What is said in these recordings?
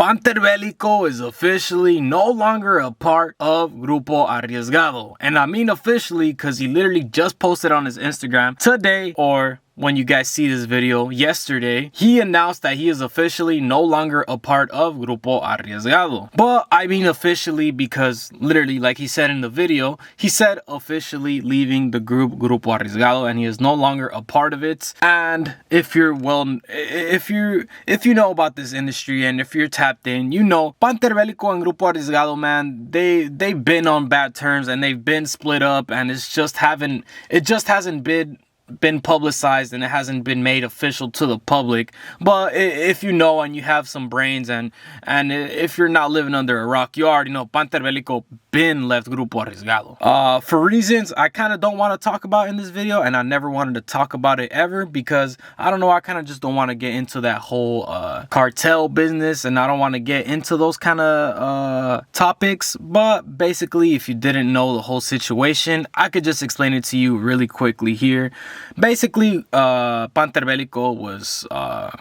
Panter Belico is officially no longer a part of Grupo Arriesgado. And I mean officially because he literally just posted on his Instagram today, or when you guys see this video, yesterday, he announced that he is officially no longer a part of Grupo Arriesgado. But I mean officially because literally, like he said in the video, he said officially leaving the group Grupo Arriesgado, and he is no longer a part of it. And if you know about this industry and if you're tapped in, you know Panter Belico and Grupo Arriesgado, man, they've been on bad terms and they've been split up, and it just hasn't been publicized and it hasn't been made official to the public. But if you know and you have some brains and if you're not living under a rock, you already know Panter Belico been left Grupo Arriesgado for reasons I kind of don't want to talk about in this video, and I never wanted to talk about it ever because I don't know, I kind of just don't want to get into that whole cartel business, and I don't want to get into those kind of topics. But basically, if you didn't know the whole situation, I could just explain it to you really quickly here. Basically, Panter Belico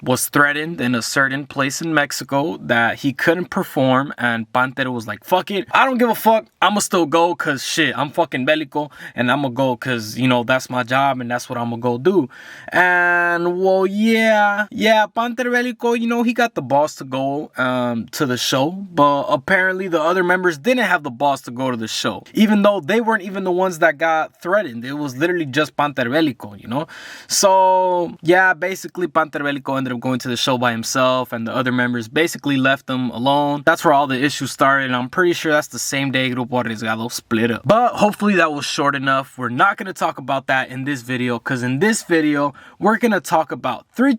was threatened in a certain place in Mexico that he couldn't perform, and Panter was like, fuck it, I don't give a fuck, I'ma still go cause shit, I'm fucking Belico, and I'ma go cause, you know, that's my job and that's what I'ma go do. And well, yeah, Panter Belico, you know, he got the balls to go to the show, but apparently the other members didn't have the balls to go to the show, even though they weren't even the ones that got threatened. It was literally just Panter Belico, you know. So yeah, basically Panter Belico ended up going to the show by himself, and the other members basically left him alone. That's where all the issues started, and I'm pretty sure that's the same day Grupo Arriesgado split up. But hopefully that was short enough. We're not going to talk about that in this video, because in this video we're going to talk about three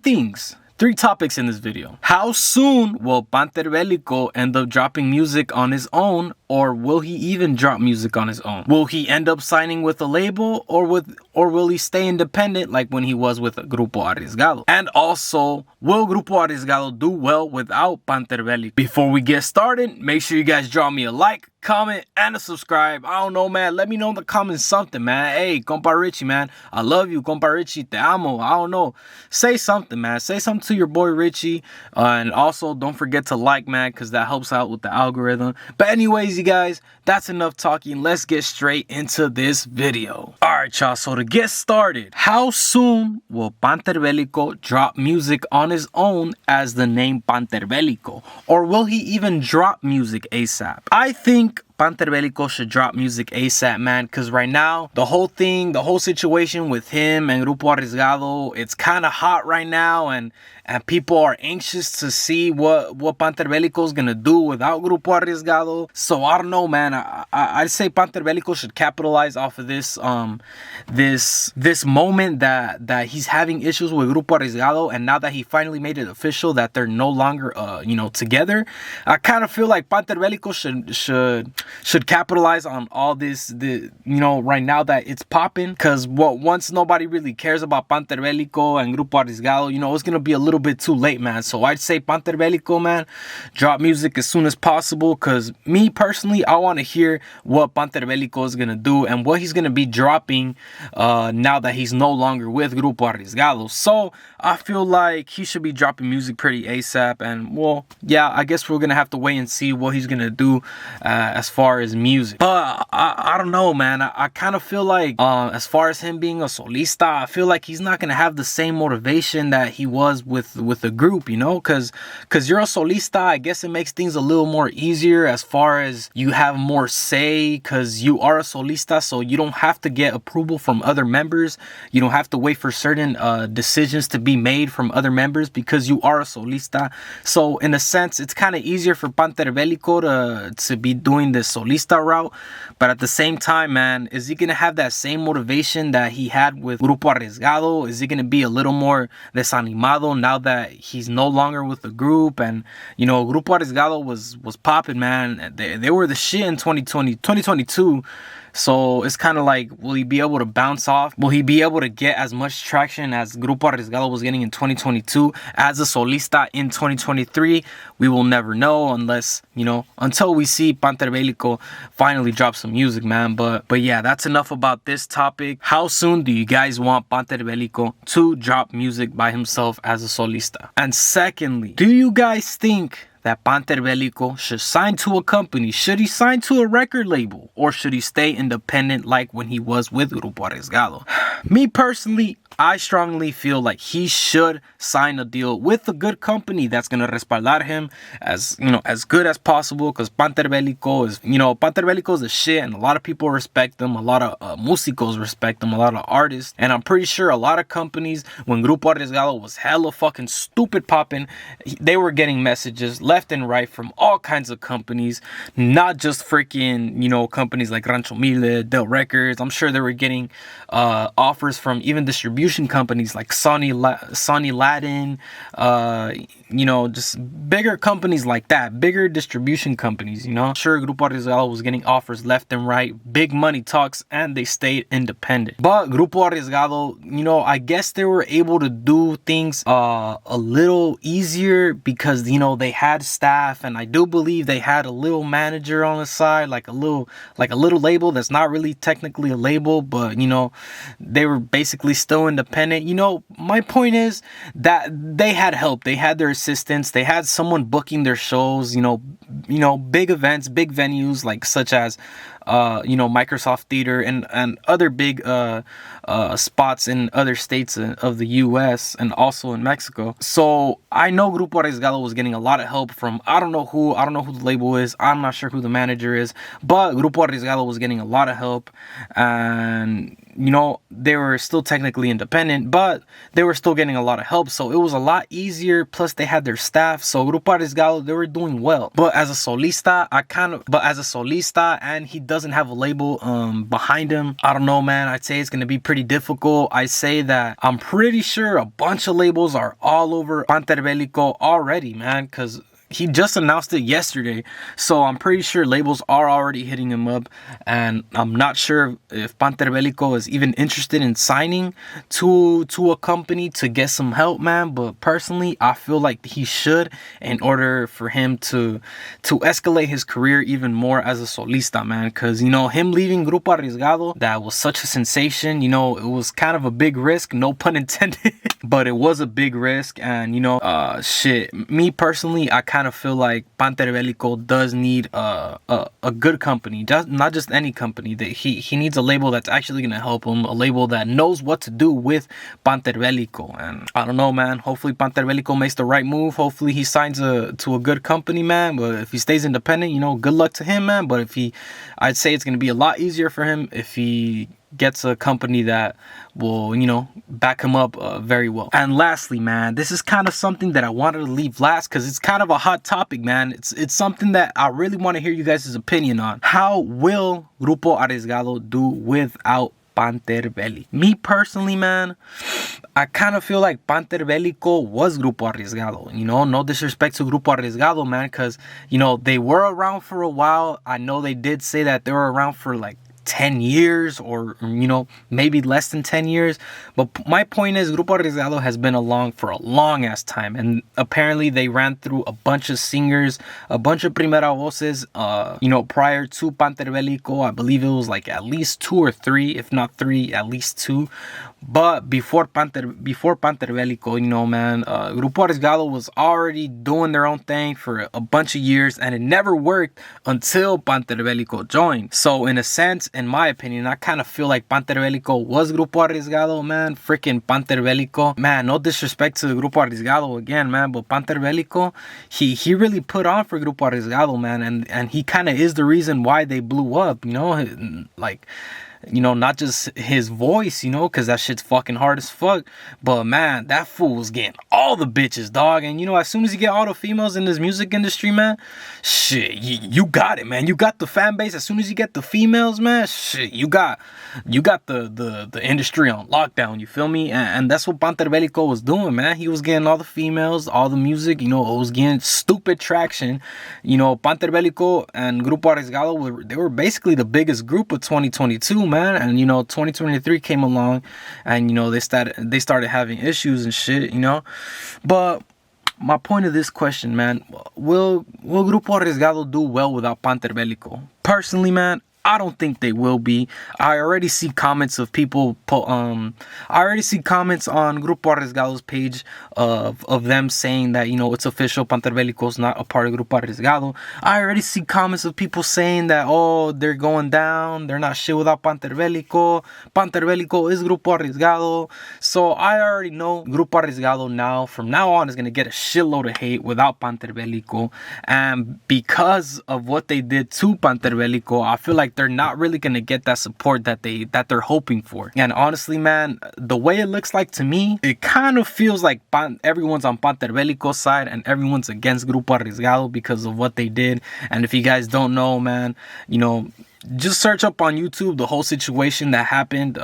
topics in this video. How soon will Panter Belico end up dropping music on his own, or will he even drop music on his own? Will he end up signing with a label, or will he stay independent like when he was with Grupo Arriesgado? And also, will Grupo Arriesgado do well without Panter Belico? Before we get started, make sure you guys drop me a like, comment, and a subscribe. I don't know, man. Let me know in the comments something, man. Hey, compa Richie, man. I love you, compa Richie. Te amo. I don't know. Say something, man. Say something to your boy Richie. And also, don't forget to like, man, because that helps out with the algorithm. But anyways, you guys, that's enough talking. Let's get straight into this video. Alright, y'all. So to get started, how soon will Panter Belico drop music on his own as the name Panter Belico? Or will he even drop music ASAP? I think Panter Belico should drop music ASAP, man, because right now, the whole situation with him and Grupo Arriesgado, it's kind of hot right now, and people are anxious to see what Panter Belico is going to do without Grupo Arriesgado. So I don't know, man. I'd say Panter Belico should capitalize off of this moment that he's having issues with Grupo Arriesgado, and now that he finally made it official that they're no longer together, I kind of feel like Panter Belico should capitalize on all this, right now that it's popping, because once nobody really cares about Panter Belico and Grupo Arriesgado, it's gonna be a little bit too late, man. So I'd say Panter Belico, man, drop music as soon as possible, because me personally, I want to hear what Panter Belico is gonna do and what he's gonna be dropping now that he's no longer with Grupo Arriesgado. So I feel like he should be dropping music pretty ASAP, and well, yeah, I guess we're gonna have to wait and see what he's gonna do as far as music. But I don't know, man. I kind of feel like as far as him being a solista, I feel like he's not gonna have the same motivation that he was with the group, because you're a solista. I guess it makes things a little more easier as far as you have more say, because you are a solista, so you don't have to get approval from other members. You don't have to wait for certain decisions to be made from other members because you are a solista. So in a sense, it's kind of easier for Panter Belico to be doing the solista route. But at the same time, man, is he gonna have that same motivation that he had with Grupo Arriesgado? Is he gonna be a little more desanimado now that he's no longer with the group? And Grupo Arriesgado was popping, man. They were the shit in 2022. So it's kind of like, will he be able to bounce off? Will he be able to get as much traction as Grupo Arriesgado was getting in 2022 as a solista in 2023? We will never know unless, until we see Panter Belico finally drop some music, man. But yeah, that's enough about this topic. How soon do you guys want Panter Belico to drop music by himself as a solista? And secondly, do you guys think that Panter Belico should sign to a company. Should he sign to a record label, or should he stay independent like when he was with Grupo Arriesgado? Me personally, I strongly feel like he should sign a deal with a good company that's gonna respaldar him as, you know, as good as possible. Because Panter Belico is, you know, Panter Belico is a shit, and a lot of people respect them. A lot of músicos respect them. A lot of artists, and I'm pretty sure a lot of companies, when Grupo Arriesgado was hella fucking stupid popping, they were getting messages left and right from all kinds of companies, not just freaking, you know, companies like Rancho Mille, Del Records. I'm sure they were getting offers from even distribution companies like Sony Latin, you know, just bigger companies like that, bigger distribution companies, you know. Sure, Grupo Arriesgado was getting offers left and right, big money talks, and they stayed independent. But Grupo Arriesgado, you know, I guess they were able to do things a little easier because, you know, they had staff, and I do believe they had a little manager on the side, like a little label that's not really technically a label, but, you know, they were basically still independent. You know, my point is that they had help, they had their assistants, they had someone booking their shows, you know, big events, big venues, like such as you know, Microsoft Theater and other big spots in other states of the US and also in Mexico. So I know Grupo Arriesgado was getting a lot of help from, I don't know who the label is, I'm not sure who the manager is, but Grupo Arriesgado was getting a lot of help, and, you know, they were still technically independent, but they were still getting a lot of help, so it was a lot easier. Plus they had their staff, so Grupo Arriesgado, they were doing well. But as a solista, and he doesn't have a label behind him, I don't know, man. I'd say it's gonna be pretty difficult. I say that I'm pretty sure a bunch of labels are all over Panter Belico already, man, because he just announced it yesterday, so I'm pretty sure labels are already hitting him up, and I'm not sure if Panter Belico is even interested in signing to a company to get some help, man. But personally, I feel like he should, in order for him to escalate his career even more as a solista, man. Because, you know, him leaving Grupo Arriesgado, that was such a sensation. You know, it was kind of a big risk, no pun intended, but it was a big risk. And, you know, shit, me personally, I kind of feel like Panter Belico does need a good company, not just any company. That he needs a label that's actually gonna help him, a label that knows what to do with Panter Belico. And I don't know, man. Hopefully Panter Belico makes the right move. Hopefully he signs to a good company, man. But if he stays independent, you know, good luck to him, man. But I'd say it's gonna be a lot easier for him if he gets a company that will, you know, back him up very well. And lastly, man, this is kind of something that I wanted to leave last because it's kind of a hot topic, man. It's something that I really want to hear you guys' opinion on. How will Grupo Arriesgado do without Panter Belico? Me personally, man, I kind of feel like Panter Belico was Grupo Arriesgado. You know, no disrespect to Grupo Arriesgado, man, because, you know, they were around for a while. I know they did say that they were around for like 10 years, or, you know, maybe less than 10 years. But my point is, Grupo Arriesgado has been along for a long ass time, and apparently they ran through a bunch of singers, a bunch of primera voces, you know, prior to Panter Belico. I believe it was like at least 2 or 3, if not 3, at least 2. But before Panter Belico, you know, man, Grupo Arriesgado was already doing their own thing for a bunch of years, and it never worked until Panter Belico joined. So in a sense, in my opinion, I kind of feel like Panter Belico was Grupo Arriesgado, man. Freaking Panter Belico, man, no disrespect to Grupo Arriesgado again, man, but Panter Belico, he really put on for Grupo Arriesgado, man, and he kind of is the reason why they blew up, you know, like, you know, not just his voice, you know, because that shit's fucking hard as fuck, but man, that fool was getting all the bitches, dog. And, you know, as soon as you get all the females in this music industry, man, shit, you got it, man. You got the fan base. As soon as you get the females, man, shit, you got the industry on lockdown, you feel me? And that's what Panter Belico was doing, man. He was getting all the females, all the music, you know, it was getting stupid traction. You know, Panter Belico and Grupo Arriesgado, they were basically the biggest group of 2022, man. And, you know, 2023 came along, and, you know, they started having issues and shit, you know. But my point of this question, man, will Grupo Arriesgado do well without Panter Belico? Personally, man, I don't think they will be. I already see comments of people I already see comments on Grupo Arriesgado's page of them saying that, you know, it's official, Panter Belico is not a part of Grupo Arriesgado. I already see comments of people saying that, oh, they're going down, they're not shit without Panter Belico. Panter Belico is Grupo Arriesgado. So I already know Grupo Arriesgado now, from now on, is going to get a shitload of hate without Panter Belico. And because of what they did to Panter Belico, I feel like they're not really going to get that support that they're hoping for. And honestly, man, the way it looks like to me, it kind of feels like everyone's on Panter Belico's side and everyone's against Grupo Arriesgado because of what they did. And if you guys don't know, man, you know, just search up on YouTube the whole situation that happened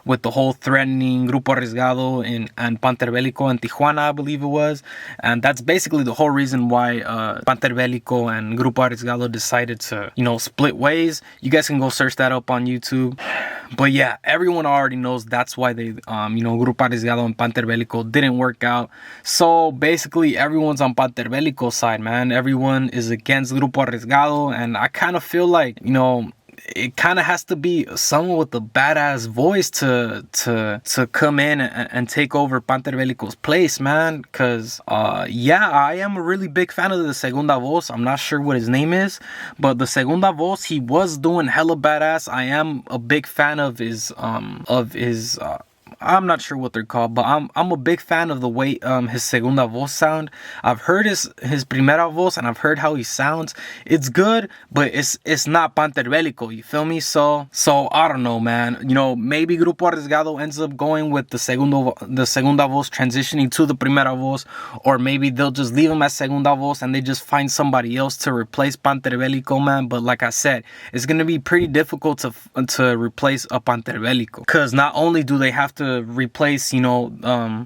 with the whole threatening Grupo Arriesgado and Panter Belico in Tijuana, I believe it was. And that's basically the whole reason why Panter Belico and Grupo Arriesgado decided to, you know, split ways. You guys can go search that up on YouTube. But yeah, everyone already knows that's why they, you know, Grupo Arriesgado and Panter Belico didn't work out. So basically, everyone's on Panter Belico's side, man. Everyone is against Grupo Arriesgado, and I kind of feel like, you know, it kind of has to be someone with a badass voice to come in and take over Panter Belico's place, man. Because, yeah, I am a really big fan of the Segunda Voz. I'm not sure what his name is, but the Segunda Voz, he was doing hella badass. I am a big fan of his I'm not sure what they're called, but I'm a big fan of the way his segunda voz sound. I've heard his primera voz and I've heard how he sounds. It's good, but it's not Panter Belico, you feel me? So I don't know, man. You know, maybe Grupo Arriesgado ends up going with the segunda voz transitioning to the primera voz, or maybe they'll just leave him as segunda voz and they just find somebody else to replace Panter Belico, man. But like I said, it's gonna be pretty difficult to replace a Panter Belico, because not only do they have to replace, you know,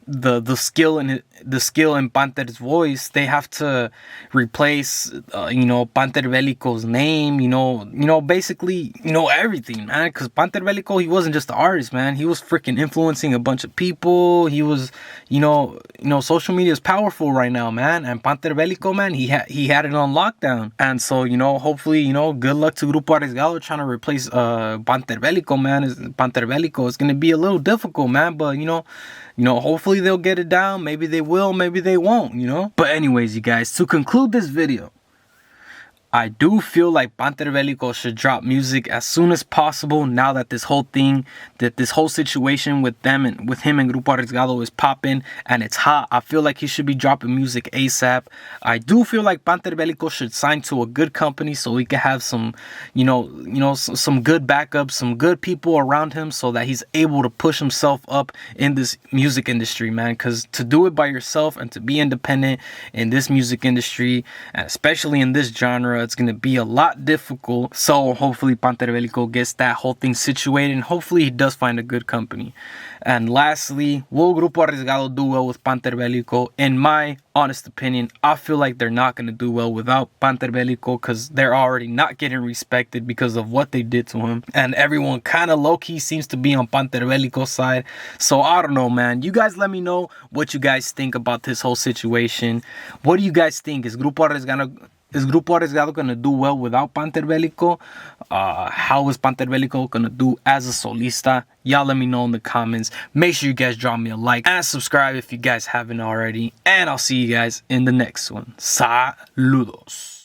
the skill in Panter's voice, they have to replace you know, Panter Belico's name, you know, basically, you know, everything, man. Because Panter Belico, he wasn't just an artist, man. He was freaking influencing a bunch of people. He was, you know, social media is powerful right now, man. And Panter Belico, man, he had it on lockdown. And so, you know, hopefully, you know, good luck to Grupo Arriesgado trying to replace Panter Belico, man. Panter Belico is gonna be a little difficult, man. But you know, hopefully they'll get it down. Maybe they will, maybe they won't, you know. But anyways, you guys, to conclude this video, I do feel like Panter Belico should drop music as soon as possible now that this whole situation with him and Grupo Arriesgado is popping and it's hot. I feel like he should be dropping music ASAP. I do feel like Panter Belico should sign to a good company so he can have some, you know, some good backups, some good people around him, so that he's able to push himself up in this music industry, man. Because to do it by yourself and to be independent in this music industry, and especially in this genre, it's going to be a lot difficult. So hopefully Panter Belico gets that whole thing situated, and hopefully he does find a good company. And lastly, will Grupo Arriesgado do well with Panter Belico? In my honest opinion, I feel like they're not going to do well without Panter Belico, because they're already not getting respected because of what they did to him. And everyone kind of low-key seems to be on Panter Belico's side. So I don't know, man. You guys let me know what you guys think about this whole situation. What do you guys think? Is Grupo Arriesgado going to do well without Panter Belico? How is Panter Belico going to do as a solista? Y'all let me know in the comments. Make sure you guys drop me a like and subscribe if you guys haven't already. And I'll see you guys in the next one. Saludos.